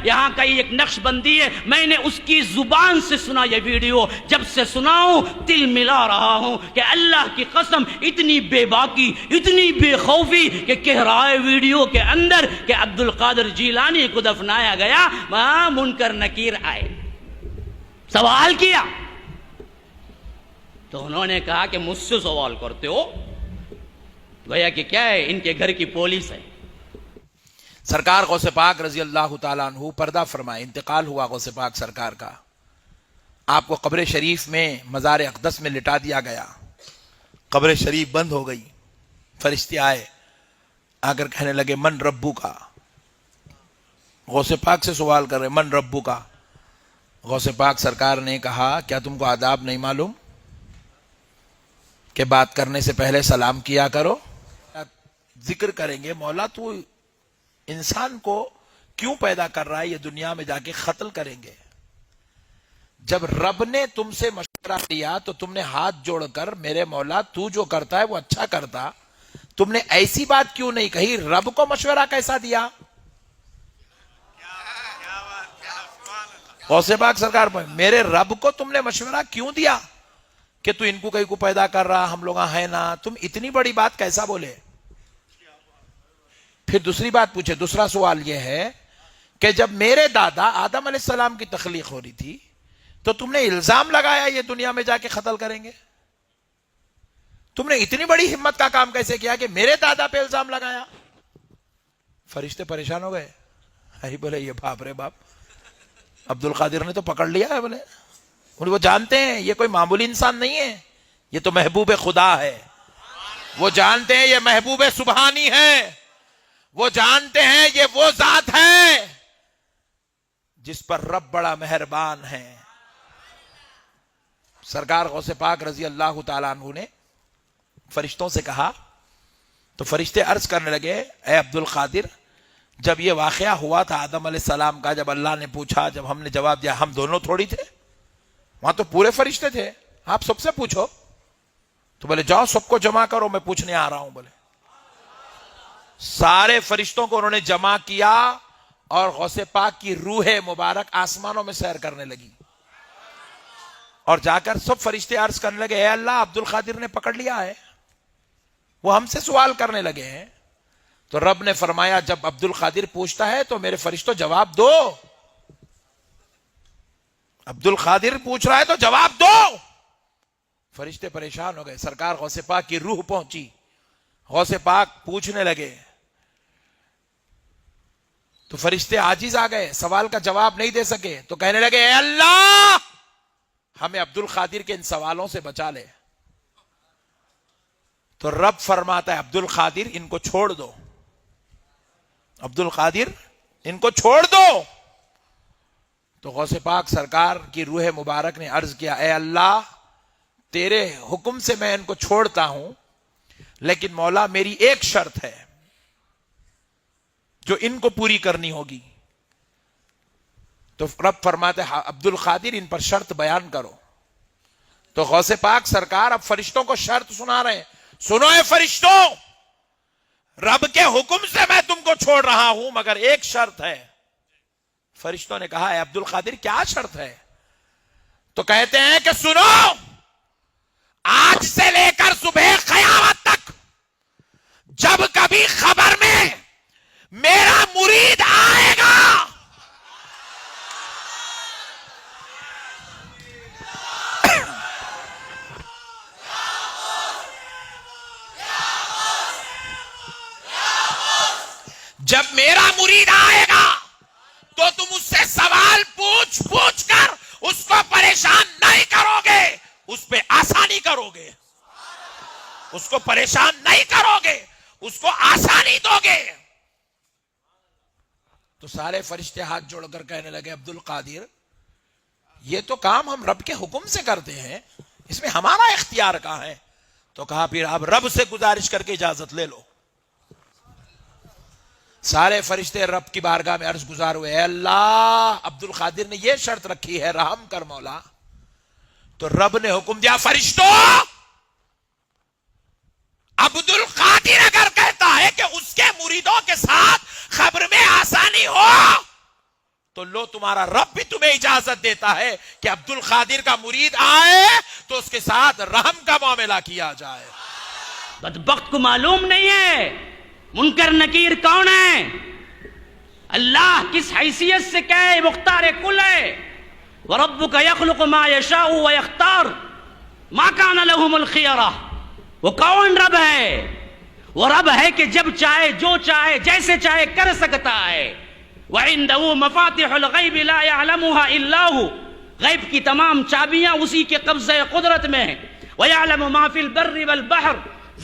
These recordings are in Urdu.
یہاں کا ایک نقش بندی ہے، میں نے اس کی زبان سے سنا یہ ویڈیو، جب سے سناؤں دل ملا رہا ہوں کہ اللہ کی قسم اتنی بے باکی، اتنی بے خوفی کہ کہہ رہا ہے ویڈیو کے اندر کہ عبد القادر جیلانی کو دفنایا گیا، وہاں منکر نکیر آئے، سوال کیا تو انہوں نے کہا کہ مجھ سے سوال کرتے ہو، گویا کہ کیا ہے ان کے گھر کی پولیس ہے۔ سرکار غوث پاک رضی اللہ تعالیٰ عنہ پردہ فرمائے، انتقال ہوا غوث پاک سرکار کا، آپ کو قبر شریف میں مزار اقدس میں لٹا دیا گیا، قبر شریف بند ہو گئی، فرشتے آئے آ کر کہنے لگے من ربو کا، غوث پاک سے سوال کر رہے من ربو کا۔ غوث پاک سرکار نے کہا کیا تم کو آداب نہیں معلوم کہ بات کرنے سے پہلے سلام کیا کرو؟ ذکر کریں گے مولا تو انسان کو کیوں پیدا کر رہا ہے، یہ دنیا میں جا کے قتل کریں گے۔ جب رب نے تم سے مشورہ لیا تو تم نے ہاتھ جوڑ کر میرے مولا تو جو کرتا ہے وہ اچھا کرتا، تم نے ایسی بات کیوں نہیں کہی، رب کو مشورہ کیسا دیا؟ غوث پاک سرکار پر میرے رب کو تم نے مشورہ کیوں دیا کہ تو ان کو کہیں کو پیدا کر رہا، ہم لوگ ہیں نا، تم اتنی بڑی بات کیسا بولے؟ پھر دوسری بات پوچھے، دوسرا سوال یہ ہے کہ جب میرے دادا آدم علیہ السلام کی تخلیق ہو رہی تھی تو تم نے الزام لگایا یہ دنیا میں جا کے قتل کریں گے، تم نے اتنی بڑی ہمت کا کام کیسے کیا کہ میرے دادا پہ الزام لگایا؟ فرشتے پریشان ہو گئے، بولے یہ باپ رے باپ، عبد القادر نے تو پکڑ لیا ہے، بولے وہ جانتے ہیں یہ کوئی معمولی انسان نہیں ہے، یہ تو محبوب خدا ہے، وہ جانتے ہیں یہ محبوب سبحانی ہے، وہ جانتے ہیں یہ وہ ذات ہے جس پر رب بڑا مہربان ہے۔ سرکار غوث پاک رضی اللہ تعالیٰ عنہ نے فرشتوں سے کہا تو فرشتے عرض کرنے لگے اے عبد القادر، جب یہ واقعہ ہوا تھا آدم علیہ السلام کا، جب اللہ نے پوچھا، جب ہم نے جواب دیا، ہم دونوں تھوڑی تھے، وہاں تو پورے فرشتے تھے، آپ سب سے پوچھو، تو بولے جاؤ سب کو جمع کرو میں پوچھنے آ رہا ہوں۔ بولے سارے فرشتوں کو انہوں نے جمع کیا اور غوث پاک کی روح مبارک آسمانوں میں سیر کرنے لگی، اور جا کر سب فرشتے عرض کرنے لگے اے اللہ عبد القادر نے پکڑ لیا ہے، وہ ہم سے سوال کرنے لگے ہیں۔ تو رب نے فرمایا جب عبد القادر پوچھتا ہے تو میرے فرشتوں جواب دو، عبد القادر پوچھ رہا ہے تو جواب دو۔ فرشتے پریشان ہو گئے، سرکار غوث پاک کی روح پہنچی، غوث پاک پوچھنے لگے تو فرشتے عاجز آ گئے، سوال کا جواب نہیں دے سکے، تو کہنے لگے اے اللہ ہمیں عبد القادر کے ان سوالوں سے بچا لے۔ تو رب فرماتا ہے عبد القادر ان کو چھوڑ دو، عبد القادر ان کو چھوڑ دو۔ تو غوث پاک سرکار کی روح مبارک نے عرض کیا اے اللہ تیرے حکم سے میں ان کو چھوڑتا ہوں، لیکن مولا میری ایک شرط ہے جو ان کو پوری کرنی ہوگی۔ تو رب فرماتے ہیں عبد القادر ان پر شرط بیان کرو۔ تو غوث پاک سرکار اب فرشتوں کو شرط سنا رہے ہیں، سنو اے فرشتوں، رب کے حکم سے میں تم کو چھوڑ رہا ہوں مگر ایک شرط ہے۔ فرشتوں نے کہا اے عبد القادر کیا شرط ہے؟ تو کہتے ہیں کہ سنو، آج سے لے کر صبح قیامت تک جب کبھی خبر میں میرا مرید آئے گا جب میرا مرید آئے گا تو تم اس سے سوال پوچھ پوچھ کر اس کو پریشان نہیں کرو گے، اس پہ آسانی کرو گے، اس کو پریشان نہیں کرو گے، اس کو آسانی دو گے۔ تو سارے فرشتے ہاتھ جوڑ کر کہنے لگے عبد القادر یہ تو کام ہم رب کے حکم سے کرتے ہیں، اس میں ہمارا اختیار کہاں ہے؟ تو کہا پھر آپ رب سے گزارش کر کے اجازت لے لو۔ سارے فرشتے رب کی بارگاہ میں عرض گزار ہوئے اے اللہ عبد القادر نے یہ شرط رکھی ہے رحم کر مولا۔ تو رب نے حکم دیا فرشتوں، عبد القادر اگر کہتا ہے کہ اس کے مریدوں کے ساتھ خبر میں آسانی ہو تو تو لو تمہارا رب بھی تمہیں اجازت دیتا ہے کہ عبد القادر کا مرید آئے تو اس کے ساتھ رحم کا معاملہ کیا جائے. بدبخت کو معلوم نہیں ہے منکر نکیر کون ہے, اللہ کس حیثیت سے کہے مختار کل ہے. وَرَبُّكَ يَخْلُقُ مَا يَشَاءُ وَيَخْتَارُ مَا كَانَ لَهُمُ الْخِيَرَةُ. وہ کون رب ہے؟ وہ رب ہے کہ جب چاہے جو چاہے جیسے چاہے کر سکتا ہے. وَعِندَهُ مَفَاتِحُ الْغَيْبِ لَا يَعْلَمُهَا إِلَّا هُ. غیب کی تمام چابیاں اسی کے قبضہ قدرت میں ہیں. وَيَعْلَمُ مَا فِي الْبَرِّ وَالْبَحْرِ.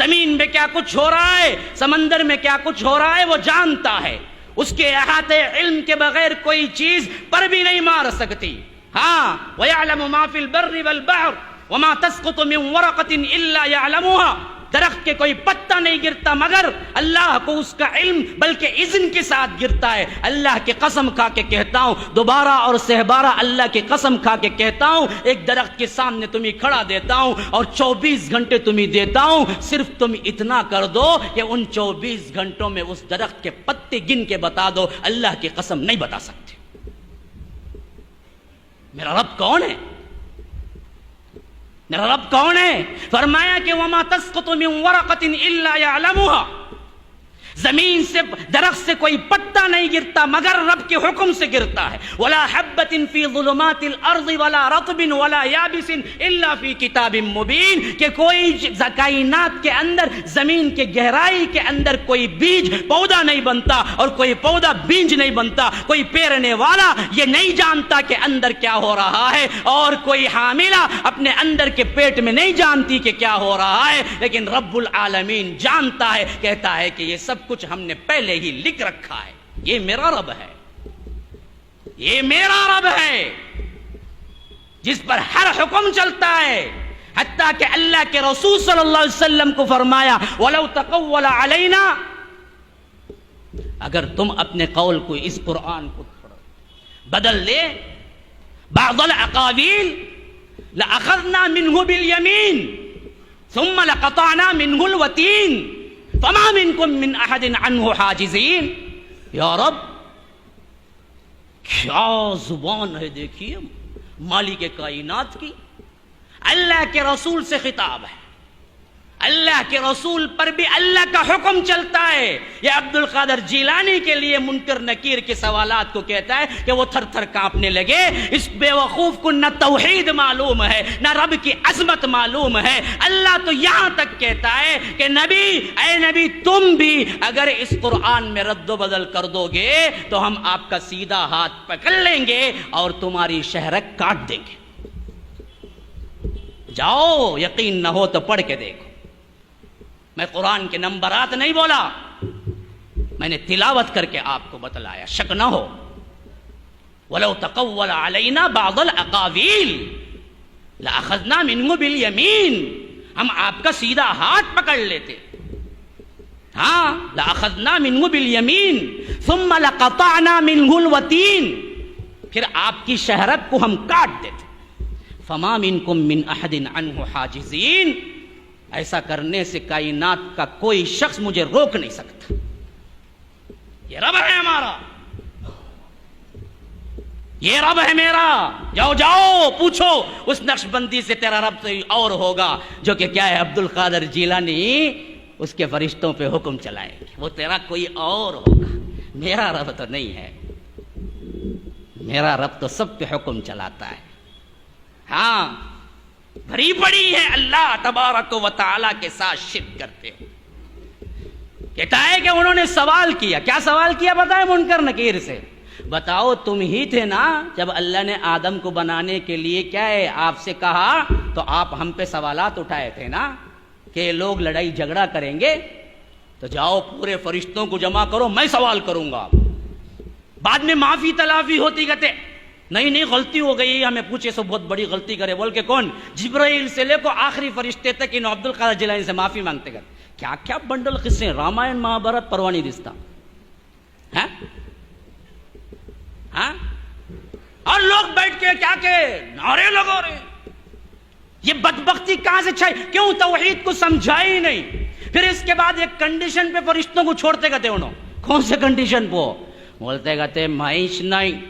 زمین میں کیا کچھ ہو رہا ہے, سمندر میں کیا کچھ ہو رہا ہے, وہ جانتا ہے. اس کے احاطے علم کے بغیر کوئی چیز پر بھی نہیں مار سکتی. ہاں وَيَعْلَمُ مَا فِي الْبَرِّ وَالْبَحْرِ وَمَا تَسْقُطُ مِنْ وَرَقَةٍ إِلَّا يَعْلَمُهَا. درخت کے کوئی پتا نہیں گرتا مگر اللہ کو اس کا علم, بلکہ اذن کے ساتھ گرتا ہے. اللہ کی قسم کھا کے کہتا ہوں, دوبارہ اور سہبارہ اللہ کی قسم کھا کے کہتا ہوں, ایک درخت کے سامنے تمہیں کھڑا دیتا ہوں اور 24 گھنٹے تمہیں دیتا ہوں, صرف تم اتنا کر دو کہ ان 24 گھنٹوں میں اس درخت کے پتے گن کے بتا دو. اللہ کی قسم نہیں بتا سکتے. میرا رب کون ہے؟ میرا رب کون ہے؟ فرمایا کہ وَمَا تَسْقُطُ مِنْ وَرَقَةٍ إِلَّا يَعْلَمُهَا. زمین سے درخت سے کوئی پتا نہیں گرتا مگر رب کے حکم سے گرتا ہے. وَلَا حَبَّةٍ فِي ظُلُمَاتِ الْأَرْضِ وَلَا رَطْبٍ وَلَا يَابِسٍ إِلَّا فِي كِتَابٍ مُبِينٍ. کہ کوئی کائنات کے اندر, زمین کے گہرائی کے اندر کوئی بیج پودا نہیں بنتا اور کوئی پودا بیج نہیں بنتا. کوئی پیرنے والا یہ نہیں جانتا کہ اندر کیا ہو رہا ہے, اور کوئی حاملہ اپنے اندر کے پیٹ میں نہیں جانتی کہ کیا ہو رہا ہے, لیکن رب العالمین جانتا ہے. کہتا ہے کہ یہ سب کچھ ہم نے پہلے ہی لکھ رکھا ہے. یہ میرا رب ہے, یہ میرا رب ہے جس پر ہر حکم چلتا ہے. حتیٰ کہ اللہ کے رسول صلی اللہ علیہ وسلم کو فرمایا وَلَوْ تَقَوَّلَ عَلَيْنَا, اگر تم اپنے قول کو, اس قرآن کو بدل لے, بعض العقاویل لَأَخَذْنَا مِنْهُ بِالْيَمِينِ ثُمَّ لَقَطَعْنَا مِنْهُ الْوَتِينِ فَمَا مِنْكُمْ مِنْ أَحَدٍ عَنْهُ حَاجِزِينَ. یا رب کیا زبان ہے, دیکھیے مالک کائنات کی. اللہ کے رسول سے خطاب ہے, اللہ کے رسول پر بھی اللہ کا حکم چلتا ہے. یہ عبد القادر جیلانی کے لیے منکر نکیر کے سوالات کو کہتا ہے کہ وہ تھر تھر کانپنے لگے. اس بے وقوف کو نہ توحید معلوم ہے نہ رب کی عظمت معلوم ہے. اللہ تو یہاں تک کہتا ہے کہ نبی, اے نبی تم بھی اگر اس قرآن میں رد و بدل کر دو گے تو ہم آپ کا سیدھا ہاتھ پکڑ لیں گے اور تمہاری شہرک کاٹ دیں گے. جاؤ, یقین نہ ہو تو پڑھ کے دیکھو. میں قرآن کے نمبرات نہیں بولا, میں نے تلاوت کر کے آپ کو بتلایا, شک نہ ہو. وَلَوْ تَقَوَّلَ عَلَيْنَا بَعْضَ الْأَقَاوِيلِ لَأَخَذْنَا مِنْهُ بِالْيَمِينِ. ہم آپ کا سیدھا ہاتھ پکڑ لیتے. ہاں, لَأَخَذْنَا مِنْهُ بِالْيَمِينِ ثُمَّ لَقَطَعْنَا مِنْهُ الْوَتِينِ. پھر آپ کی شہرک کو ہم کاٹ دیتے. فَمَا مِنْكُمْ مِنْ أَحَدٍ عَنْهُ حَاجِزِينَ. ایسا کرنے سے کائنات کا کوئی شخص مجھے روک نہیں سکتا. یہ رب ہے ہمارا, یہ رب ہے میرا. جاؤ جاؤ پوچھو اس نقش بندی سے, تیرا رب تو اور ہوگا جو کہ کیا ہے عبد القادر جیلانی اس کے فرشتوں پہ حکم چلائے گی, وہ تیرا کوئی اور ہوگا. میرا رب تو نہیں ہے, میرا رب تو سب پہ حکم چلاتا ہے. ہاں, بھری پڑی ہے اللہ تبارک و تعالی کے ساتھ شرک کرتے ہو. کہتا ہے کہ انہوں نے سوال کیا. کیا سوال کیا بتائے منکر نکیر سے؟ بتاؤ تم ہی تھے نا جب اللہ نے آدم کو بنانے کے لیے کیا ہے آپ سے کہا, تو آپ ہم پہ سوالات اٹھائے تھے نا کہ لوگ لڑائی جھگڑا کریں گے, تو جاؤ پورے فرشتوں کو جمع کرو, میں سوال کروں گا. بعد میں معافی تلافی ہوتی کہتے نہیں غلطی ہو گئی, ہمیں پوچھے سو بہت بڑی غلطی کرے بول کے کون, جبرائیل سے لے کو آخری فرشتے تک ان عبد القادر جیلانی سے معافی مانگتے گئے. کیا کیا بنڈل قصے, رامائن مہابھارت پروانی دستا ہے. ہاں, اور لوگ بیٹھ کے کیا کہ نعرے لگا رہے. یہ بدبختی کہاں سے چھائی, کیوں توحید کو سمجھائی نہیں. پھر اس کے بعد ایک کنڈیشن پہ فرشتوں کو چھوڑتے گئے انہوں. کون سے کنڈیشن پہ؟ بولتے گئے معیش نہیں,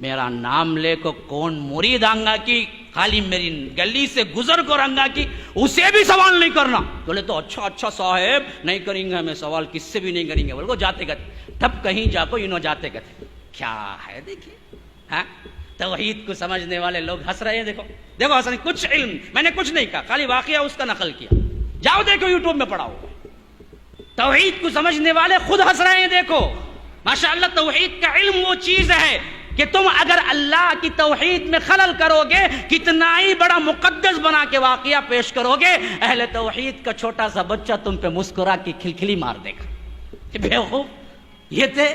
میرا نام لے کو کون مرید آنگا کی خالی میری گلی سے گزر کو رنگا کی اسے بھی سوال نہیں کرنا. بولے تو اچھا صاحب نہیں کریں گے ہمیں سوال کس سے بھی نہیں کریں گے. بولے کو جاتے گئے تب کہیں جا کو انہوں جاتے گئے کیا ہے دیکھیے. ہاں توحید کو سمجھنے والے لوگ ہنس رہے ہیں. دیکھو حسن کچھ علم میں نے کچھ نہیں کہا خالی واقعہ اس کا نقل کیا. جاؤ دیکھو یوٹیوب میں پڑھاؤ. توحید کو سمجھنے والے خود ہنس رہے ہیں. دیکھو ماشاءاللہ توحید کا علم وہ چیز ہے کہ تم اگر اللہ کی توحید میں خلل کرو گے کتنا ہی بڑا مقدس بنا کے واقعہ پیش کرو گے اہل توحید کا چھوٹا سا بچہ تم پہ مسکرا کے کھلکھلی مار دے گا کہ بیوقوف یہ تھے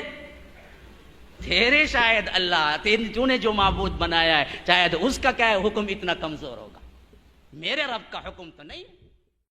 تیرے شاید اللہ تو نے جو معبود بنایا ہے شاید اس کا کیا ہے حکم اتنا کمزور ہوگا. میرے رب کا حکم تو نہیں.